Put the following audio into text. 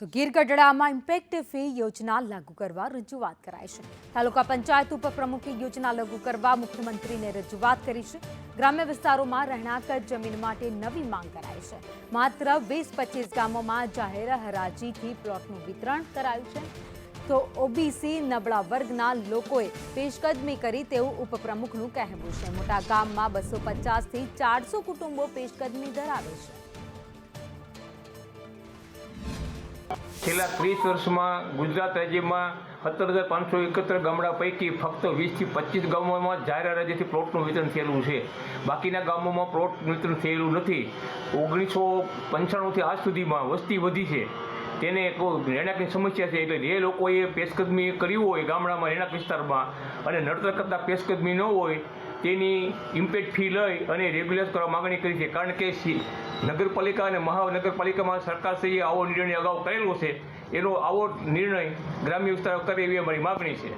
તો Gir ગઢડામાં impact fee યોજના લાગુ કરવા રજૂઆત કરાઈ છે। તાલુકા પંચાયત ઉપપ્રમુખે યોજના લાગુ કરવા મુખ્યમંત્રીને રજૂઆત કરી છે। ગ્રામ્ય વિસ્તારોમાં રહેણાંક જમીન માટે નવી માંગ કરાઈ છે। માત્ર 20-25 ગામોમાં જાહેર હરાજીથી પ્લોટનું વિતરણ કરાયું છે। તો ઓબીસી નબળા વર્ગના લોકોએ પેશકદમી કરી તેવું ઉપપ્રમુખનું કહેવું છે। મોટા ગામમાં 250 થી 400 કુટુંબો પેશકદમી ધરાવે છે। છેલ્લા 30 વર્ષમાં ગુજરાત રાજ્યમાં 17,571 ગામડા પૈકી ફક્ત 20 થી 25 ગામોમાં જાહેર હરાજીથી પ્લોટનું વિતરણ થયેલું છે। બાકીના ગામોમાં પ્લોટ વિતરણ થયેલું નથી। 1995થી આજ સુધીમાં વસ્તી વધી છે, તેને રહેણાંકની સમસ્યા છે, એટલે જે લોકોએ પેશકદમી કર્યું હોય ગામડામાં રહેણાંક વિસ્તારમાં અને નડતર કરતાં પેશકદમી ન હોય તેની ઇમ્પેક્ટ ફી લઈ અને રેગ્યુલર કરવા માગણી કરી છે। કારણ કે નગરપાલિકા અને મહાનગરપાલિકામાં સરકારશ્રીએ આવો નિર્ણય અગાઉ કરેલો છે, એનો આવો નિર્ણય ગ્રામ્ય વિસ્તારો કરે એવી અમારી માગણી છે।